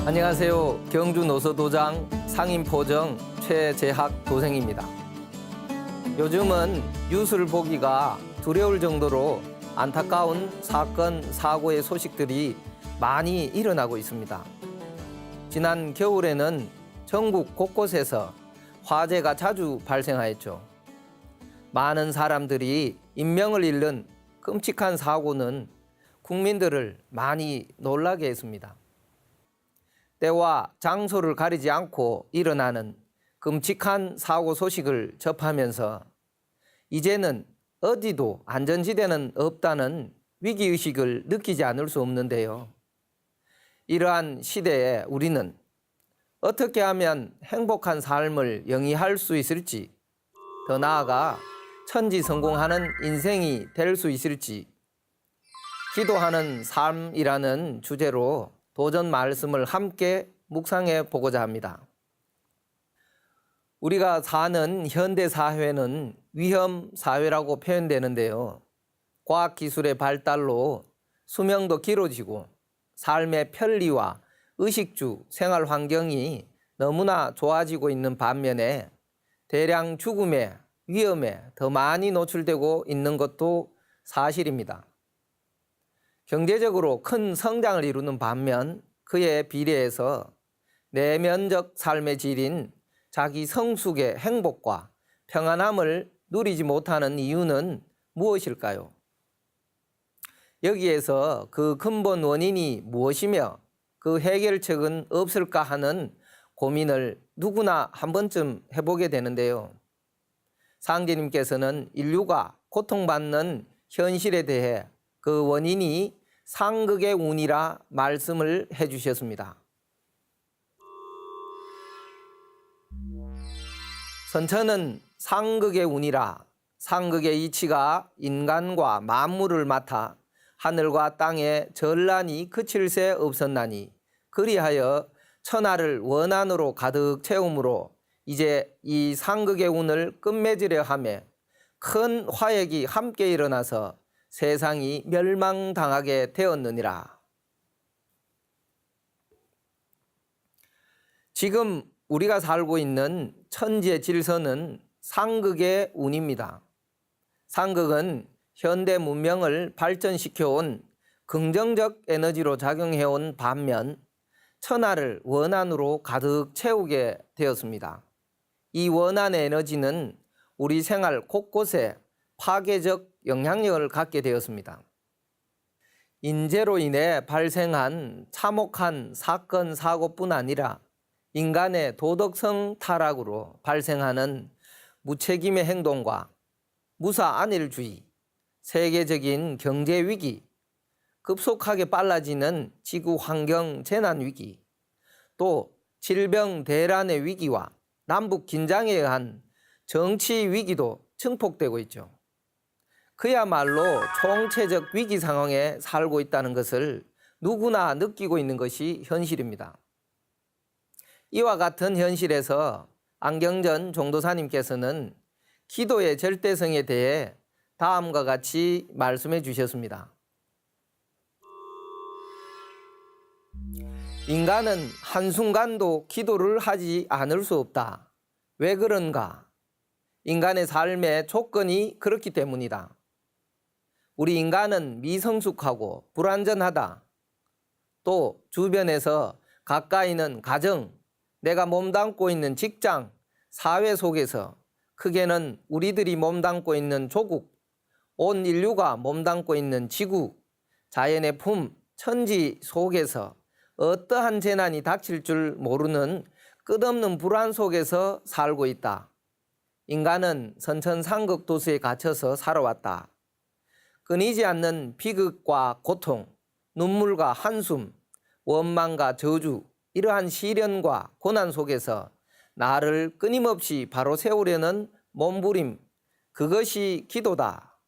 안녕하세요. 경주 노서도장 상인포정 최재학 도생입니다. 요즘은 뉴스를 보기가 두려울 정도로 안타까운 사건, 사고의 소식들이 많이 일어나고 있습니다. 지난 겨울에는 전국 곳곳에서 화재가 자주 발생하였죠. 많은 사람들이 인명을 잃는 끔찍한 사고는 국민들을 많이 놀라게 했습니다. 때와 장소를 가리지 않고 일어나는 끔찍한 사고 소식을 접하면서 이제는 어디도 안전지대는 없다는 위기의식을 느끼지 않을 수 없는데요. 이러한 시대에 우리는 어떻게 하면 행복한 삶을 영위할 수 있을지, 더 나아가 천지성공하는 인생이 될 수 있을지, 기도하는 삶이라는 주제로 도전 말씀을 함께 묵상해 보고자 합니다. 우리가 사는 현대 사회는 위험 사회라고 표현되는데요. 과학기술의 발달로 수명도 길어지고 삶의 편리와 의식주 생활 환경이 너무나 좋아지고 있는 반면에 대량 죽음의 위험에 더 많이 노출되고 있는 것도 사실입니다. 경제적으로 큰 성장을 이루는 반면 그에 비례해서 내면적 삶의 질인 자기 성숙의 행복과 평안함을 누리지 못하는 이유는 무엇일까요? 여기에서 그 근본 원인이 무엇이며 그 해결책은 없을까 하는 고민을 누구나 한 번쯤 해보게 되는데요. 상제님께서는 인류가 고통받는 현실에 대해 그 원인이 상극의 운이라 말씀을 해주셨습니다. 선천은 상극의 운이라 상극의 이치가 인간과 만물을 맡아 하늘과 땅에 전란이 그칠 새 없었나니 그리하여 천하를 원한으로 가득 채우므로 이제 이 상극의 운을 끝맺으려 하며 큰 화액이 함께 일어나서 세상이 멸망당하게 되었느니라. 지금 우리가 살고 있는 천지의 질서는 상극의 운입니다. 상극은 현대 문명을 발전시켜온 긍정적 에너지로 작용해온 반면 천하를 원한으로 가득 채우게 되었습니다. 이 원한의 에너지는 우리 생활 곳곳에 파괴적 영향력을 갖게 되었습니다. 인재로 인해 발생한 참혹한 사건, 사고뿐 아니라 인간의 도덕성 타락으로 발생하는 무책임의 행동과 무사 안일주의, 세계적인 경제 위기, 급속하게 빨라지는 지구 환경 재난 위기, 또 질병 대란의 위기와 남북 긴장에 의한 정치 위기도 증폭되고 있죠. 그야말로 총체적 위기 상황에 살고 있다는 것을 누구나 느끼고 있는 것이 현실입니다. 이와 같은 현실에서 안경전 종도사님께서는 기도의 절대성에 대해 다음과 같이 말씀해 주셨습니다. 인간은 한순간도 기도를 하지 않을 수 없다. 왜 그런가? 인간의 삶의 조건이 그렇기 때문이다. 우리 인간은 미성숙하고 불완전하다. 또 주변에서 가까이는 가정, 내가 몸담고 있는 직장, 사회 속에서 크게는 우리들이 몸담고 있는 조국, 온 인류가 몸담고 있는 지구, 자연의 품, 천지 속에서 어떠한 재난이 닥칠 줄 모르는 끝없는 불안 속에서 살고 있다. 인간은 선천상극 도수에 갇혀서 살아왔다. 끊이지 않는 비극과 고통, 눈물과 한숨, 원망과 저주, 이러한 시련과 고난 속에서 나를 끊임없이 바로 세우려는 몸부림, 그것이 기도다.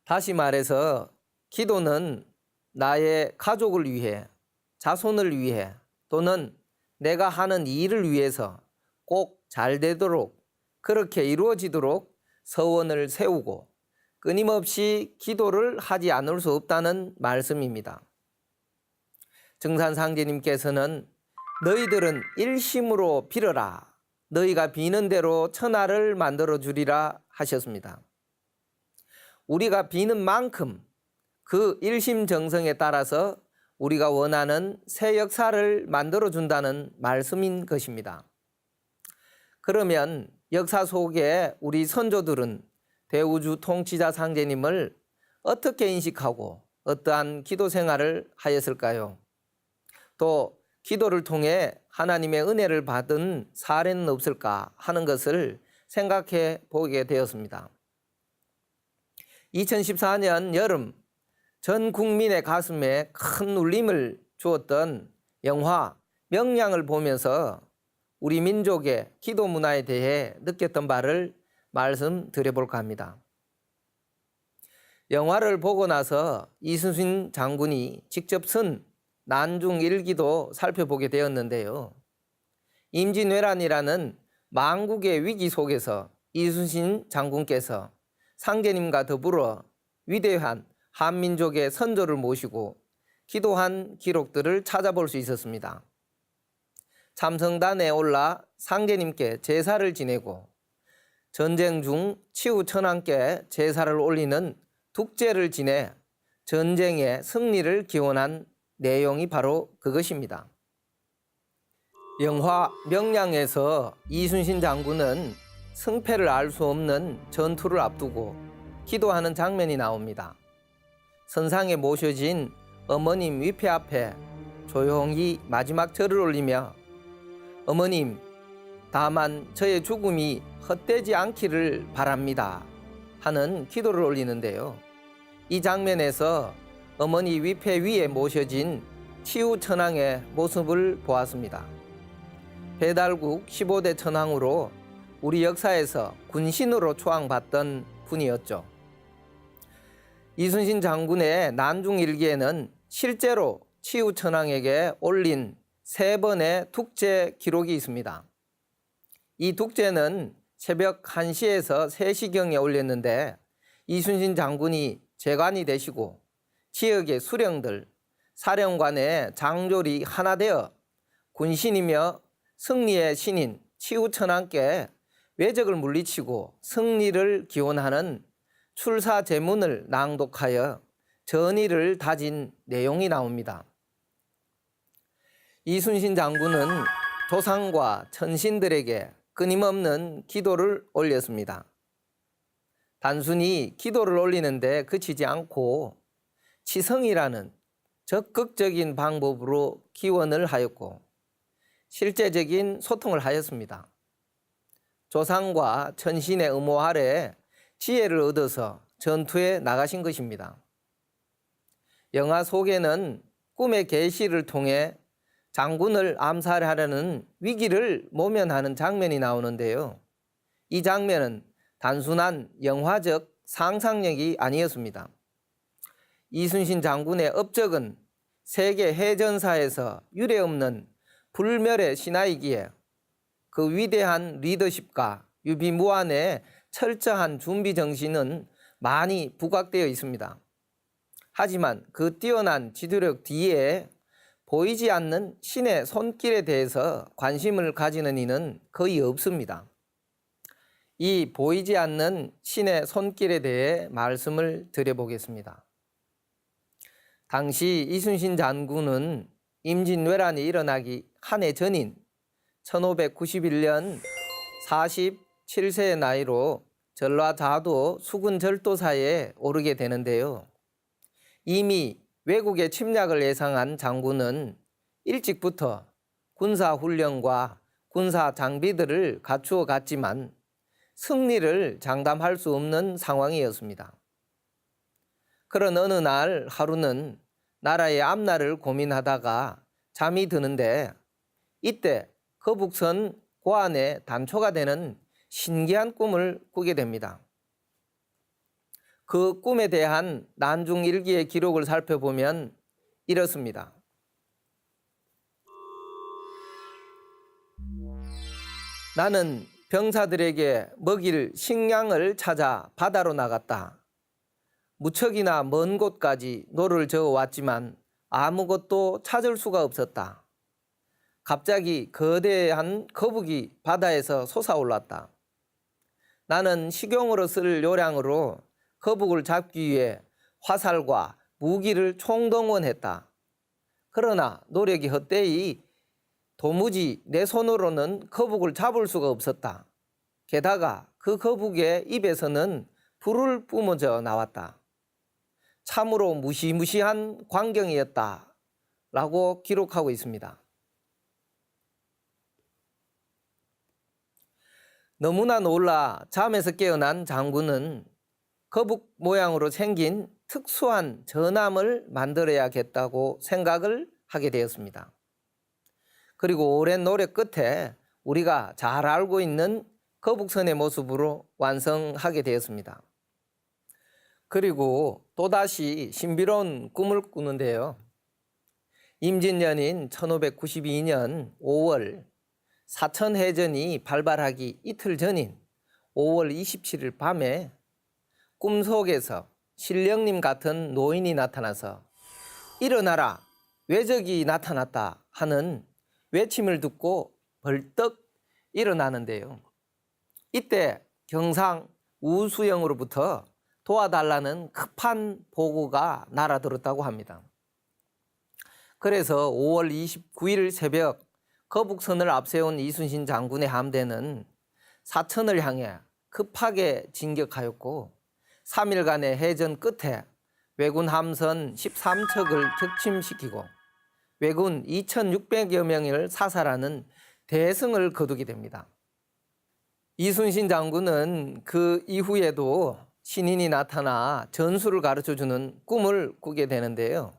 다시 말해서 기도는 나의 가족을 위해, 자손을 위해 또는 내가 하는 일을 위해서 꼭 잘 되도록 그렇게 이루어지도록 서원을 세우고 끊임없이 기도를 하지 않을 수 없다는 말씀입니다. 증산상제님께서는 너희들은 일심으로 빌어라. 너희가 비는 대로 천하를 만들어 주리라 하셨습니다. 우리가 비는 만큼 그 일심정성에 따라서 우리가 원하는 새 역사를 만들어 준다는 말씀인 것입니다. 그러면 역사 속에 우리 선조들은 대우주 통치자 상제님을 어떻게 인식하고 어떠한 기도 생활을 하였을까요? 또 기도를 통해 하나님의 은혜를 받은 사례는 없을까 하는 것을 생각해 보게 되었습니다. 2014년 여름 전 국민의 가슴에 큰 울림을 주었던 영화 명량을 보면서 우리 민족의 기도 문화에 대해 느꼈던 바를 말씀드려볼까 합니다. 영화를 보고 나서 이순신 장군이 직접 쓴 난중 일기도 살펴보게 되었는데요. 임진왜란이라는 망국의 위기 속에서 이순신 장군께서 상제님과 더불어 위대한 한민족의 선조를 모시고 기도한 기록들을 찾아볼 수 있었습니다. 참성단에 올라 상제님께 제사를 지내고 전쟁 중 치우천왕께 제사를 올리는 tuk제를 지내 전쟁의 승리를 기원한 내용이 바로 그것입니다. 영화 명량에서 이순신 장군은 승패를 알 수 없는 전투를 앞두고 기도하는 장면이 나옵니다. 선상에 모셔진 어머님 위패 앞에 조용히 마지막 절을 올리며 어머님, 다만 저의 죽음이 헛되지 않기를 바랍니다 하는 기도를 올리는데요. 이 장면에서 어머니 위패 위에 모셔진 치우천왕의 모습을 보았습니다. 배달국 15대 천왕으로 우리 역사에서 군신으로 초앙받던 분이었죠. 이순신 장군의 난중일기에는 실제로 치우천왕에게 올린 3번의 tuk제 기록이 있습니다. 이 tuk제는 새벽 1시에서 3시경에 올렸는데 이순신 장군이 재관이 되시고 지역의 수령들, 사령관의 장졸이 하나 되어 군신이며 승리의 신인 치우천왕께 외적을 물리치고 승리를 기원하는 출사제문을 낭독하여 전의를 다진 내용이 나옵니다. 이순신 장군은 조상과 천신들에게 끊임없는 기도를 올렸습니다. 단순히 기도를 올리는데 그치지 않고 치성이라는 적극적인 방법으로 기원을 하였고 실제적인 소통을 하였습니다. 조상과 천신의 의모 아래 지혜를 얻어서 전투에 나가신 것입니다. 영화 속에는 꿈의 계시를 통해 장군을 암살하려는 위기를 모면하는 장면이 나오는데요. 이 장면은 단순한 영화적 상상력이 아니었습니다. 이순신 장군의 업적은 세계 해전사에서 유례없는 불멸의 신화이기에 그 위대한 리더십과 유비무환의 철저한 준비 정신은 많이 부각되어 있습니다. 하지만 그 뛰어난 지도력 뒤에 보이지 않는 신의 손길에 대해서 관심을 가지는 이는 거의 없습니다. 이 보이지 않는 신의 손길에 대해 말씀을 드려보겠습니다. 당시 이순신 장군은 임진왜란이 일어나기 한 해 전인 1591년 47세의 나이로 전라자도 수군절도사에 오르게 되는데요. 이미 외국의 침략을 예상한 장군은 일찍부터 군사훈련과 군사 장비들을 갖추어 갔지만 승리를 장담할 수 없는 상황이었습니다. 그런 어느 날 하루는 나라의 앞날을 고민하다가 잠이 드는데 이때 거북선 고안에 단초가 되는 신기한 꿈을 꾸게 됩니다. 그 꿈에 대한 난중일기의 기록을 살펴보면 이렇습니다. 나는 병사들에게 먹일 식량을 찾아 바다로 나갔다. 무척이나 먼 곳까지 노를 저어왔지만 아무것도 찾을 수가 없었다. 갑자기 거대한 거북이 바다에서 솟아올랐다. 나는 식용으로 쓸 요량으로 거북을 잡기 위해 화살과 무기를 총동원했다. 그러나 노력이 헛되이 도무지 내 손으로는 거북을 잡을 수가 없었다. 게다가 그 거북의 입에서는 불을 뿜어져 나왔다. 참으로 무시무시한 광경이었다 라고 기록하고 있습니다. 너무나 놀라 잠에서 깨어난 장군은 거북 모양으로 생긴 특수한 전함을 만들어야겠다고 생각을 하게 되었습니다. 그리고 오랜 노력 끝에 우리가 잘 알고 있는 거북선의 모습으로 완성하게 되었습니다. 그리고 또다시 신비로운 꿈을 꾸는데요. 임진년인 1592년 5월 사천해전이 발발하기 이틀 전인 5월 27일 밤에 꿈속에서 신령님 같은 노인이 나타나서 일어나라, 외적이 나타났다 하는 외침을 듣고 벌떡 일어나는데요. 이때 경상 우수영으로부터 도와달라는 급한 보고가 날아들었다고 합니다. 그래서 5월 29일 새벽 거북선을 앞세운 이순신 장군의 함대는 사천을 향해 급하게 진격하였고 3일간의 해전 끝에 왜군 함선 13척을 격침시키고 왜군 2,600여 명을 사살하는 대승을 거두게 됩니다. 이순신 장군은 그 이후에도 신인이 나타나 전술을 가르쳐주는 꿈을 꾸게 되는데요.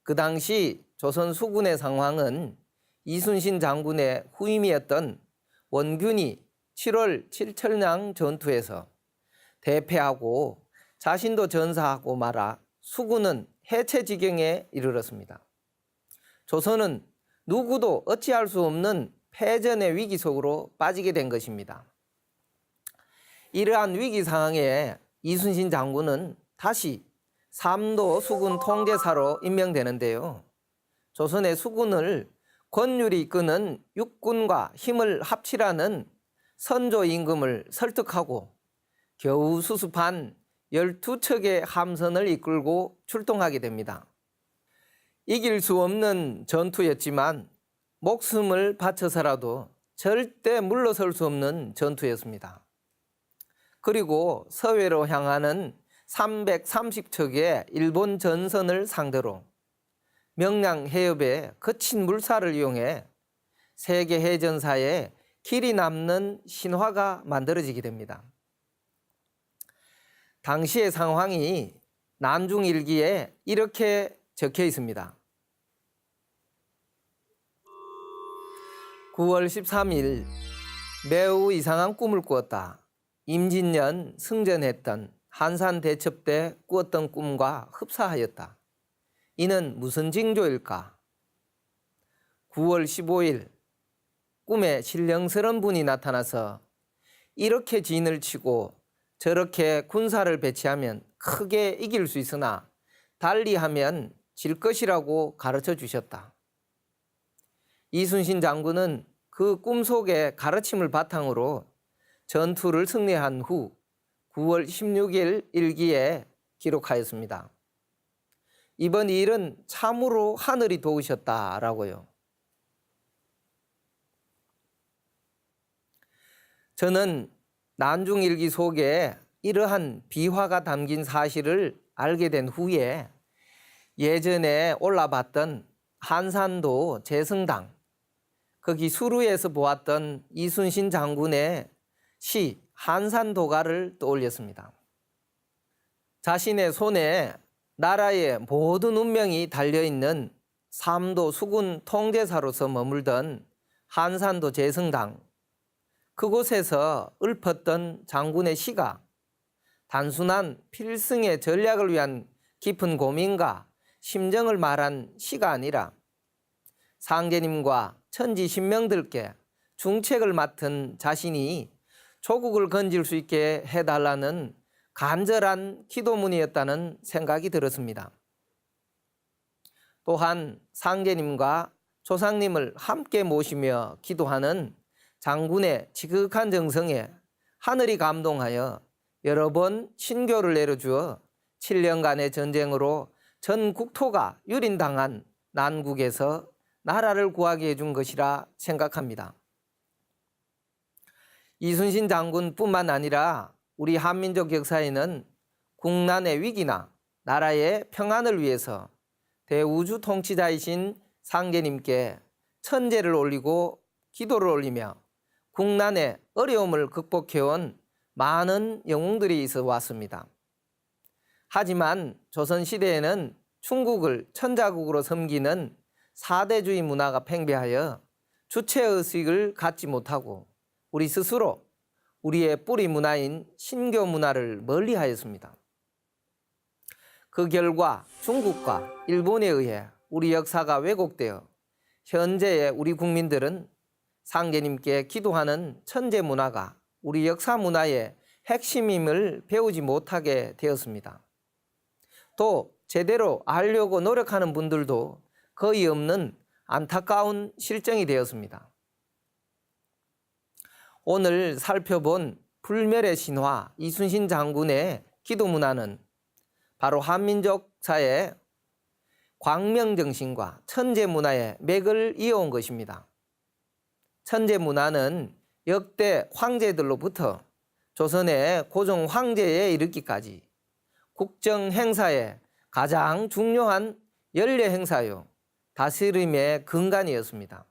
그 당시 조선 수군의 상황은 이순신 장군의 후임이었던 원균이 7월 칠천량 전투에서 대패하고 자신도 전사하고 말아 수군은 해체 지경에 이르렀습니다. 조선은 누구도 어찌할 수 없는 패전의 위기 속으로 빠지게 된 것입니다. 이러한 위기 상황에 이순신 장군은 다시 삼도 수군 통제사로 임명되는데요. 조선의 수군을 권율이 이끄는 육군과 힘을 합치라는 선조 임금을 설득하고 겨우 수습한 12척의 함선을 이끌고 출동하게 됩니다. 이길 수 없는 전투였지만 목숨을 바쳐서라도 절대 물러설 수 없는 전투였습니다. 그리고 서해로 향하는 330척의 일본 전선을 상대로 명량 해협의 거친 물살을 이용해 세계 해전사에 길이 남는 신화가 만들어지게 됩니다. 당시의 상황이 난중일기에 이렇게 적혀 있습니다. 9월 13일 매우 이상한 꿈을 꾸었다. 임진년 승전했던 한산 대첩 때 꾸었던 꿈과 흡사하였다. 이는 무슨 징조일까? 9월 15일 꿈에 신령스러운 분이 나타나서 이렇게 진을 치고 저렇게 군사를 배치하면 크게 이길 수 있으나 달리 하면 질 것이라고 가르쳐 주셨다. 이순신 장군은 그 꿈속의 가르침을 바탕으로 전투를 승리한 후 9월 16일 일기에 기록하였습니다. 이번 일은 참으로 하늘이 도우셨다라고요. 저는 난중일기 속에 이러한 비화가 담긴 사실을 알게 된 후에 예전에 올라봤던 한산도 재승당, 거기 수루에서 보았던 이순신 장군의 시 한산도가를 떠올렸습니다. 자신의 손에 나라의 모든 운명이 달려있는 삼도 수군 통제사로서 머물던 한산도 재승당, 그곳에서 읊었던 장군의 시가 단순한 필승의 전략을 위한 깊은 고민과 심정을 말한 시가 아니라 상제님과 천지 신명들께 중책을 맡은 자신이 조국을 건질 수 있게 해달라는 간절한 기도문이었다는 생각이 들었습니다. 또한 상제님과 조상님을 함께 모시며 기도하는 장군의 지극한 정성에 하늘이 감동하여 여러 번 신교를 내려주어 7년간의 전쟁으로 전 국토가 유린당한 난국에서 나라를 구하게 해준 것이라 생각합니다. 이순신 장군뿐만 아니라 우리 한민족 역사에는 국난의 위기나 나라의 평안을 위해서 대우주 통치자이신 상제님께 천제를 올리고 기도를 올리며 국난의 어려움을 극복해온 많은 영웅들이 있어 왔습니다. 하지만 조선시대에는 중국을 천자국으로 섬기는 사대주의 문화가 팽배하여 주체의식을 갖지 못하고 우리 스스로 우리의 뿌리 문화인 신교 문화를 멀리하였습니다. 그 결과 중국과 일본에 의해 우리 역사가 왜곡되어 현재의 우리 국민들은 상제님께 기도하는 천재 문화가 우리 역사 문화의 핵심임을 배우지 못하게 되었습니다. 또 제대로 알려고 노력하는 분들도 거의 없는 안타까운 실정이 되었습니다. 오늘 살펴본 불멸의 신화 이순신 장군의 기도 문화는 바로 한민족사의 광명정신과 천재 문화의 맥을 이어온 것입니다. 천재 문화는 역대 황제들로부터 조선의 고종 황제에 이르기까지 국정 행사의 가장 중요한 연례 행사요 다스림의 근간이었습니다.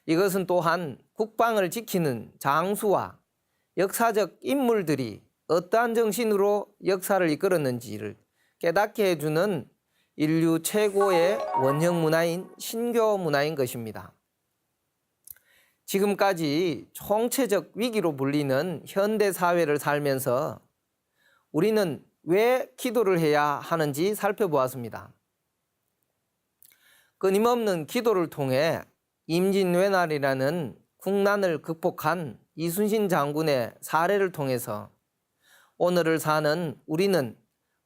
이것은 또한 국방을 지키는 장수와 역사적 인물들이 어떠한 정신으로 역사를 이끌었는지를 깨닫게 해주는 인류 최고의 원형 문화인 신교 문화인 것입니다. 지금까지 총체적 위기로 불리는 현대 사회를 살면서 우리는 왜 기도를 해야 하는지 살펴보았습니다. 끊임없는 기도를 통해 임진왜란이라는 국난을 극복한 이순신 장군의 사례를 통해서 오늘을 사는 우리는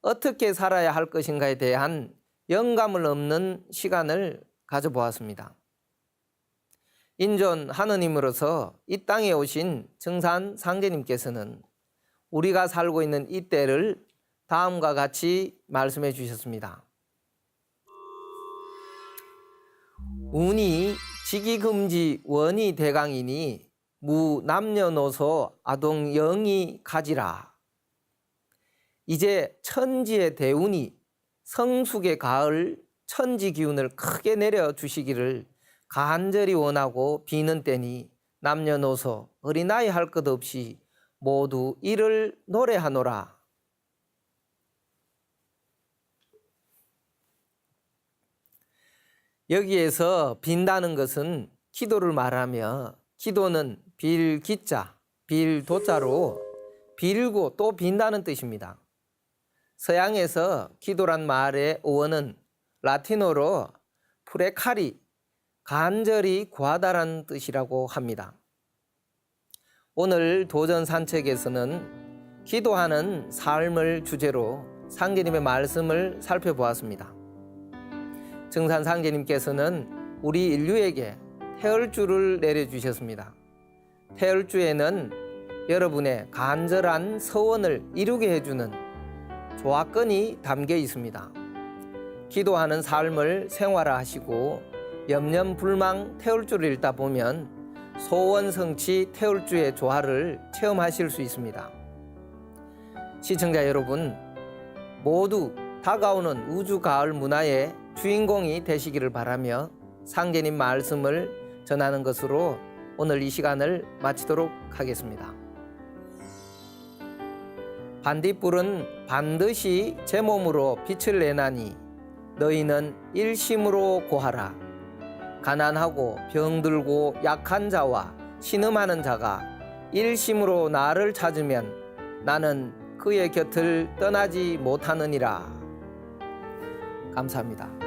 어떻게 살아야 할 것인가에 대한 영감을 얻는 시간을 가져보았습니다. 인존 하느님으로서 이 땅에 오신 증산 상제님께서는 우리가 살고 있는 이 때를 다음과 같이 말씀해 주셨습니다. 운이 직이금지 원이 대강이니 무 남녀노소 아동 영이 가지라. 이제 천지의 대운이 성숙의 가을 천지 기운을 크게 내려주시기를 간절히 원하고 비는 때니 남녀노소 어린아이 할 것 없이 모두 이를 노래하노라. 여기에서 빈다는 것은 기도를 말하며 기도는 빌기자, 빌도자로 빌고 또 빈다는 뜻입니다. 서양에서 기도란 말의 어원은 라틴어로 프레카리, 간절히 구하다라는 뜻이라고 합니다. 오늘 도전 산책에서는 기도하는 삶을 주제로 상제님의 말씀을 살펴보았습니다. 증산 상제님께서는 우리 인류에게 태을주를 내려주셨습니다. 태을주에는 여러분의 간절한 서원을 이루게 해주는 조화권이 담겨 있습니다. 기도하는 삶을 생활화하시고 염려불망 태울주를 읽다 보면 소원성취 태울주의 조화를 체험하실 수 있습니다. 시청자 여러분, 모두 다가오는 우주 가을 문화의 주인공이 되시기를 바라며 상제님 말씀을 전하는 것으로 오늘 이 시간을 마치도록 하겠습니다. 반딧불은 반드시 제 몸으로 빛을 내나니 너희는 일심으로 고하라. 가난하고 병들고 약한 자와 신음하는 자가 일심으로 나를 찾으면 나는 그의 곁을 떠나지 못하느니라. 감사합니다.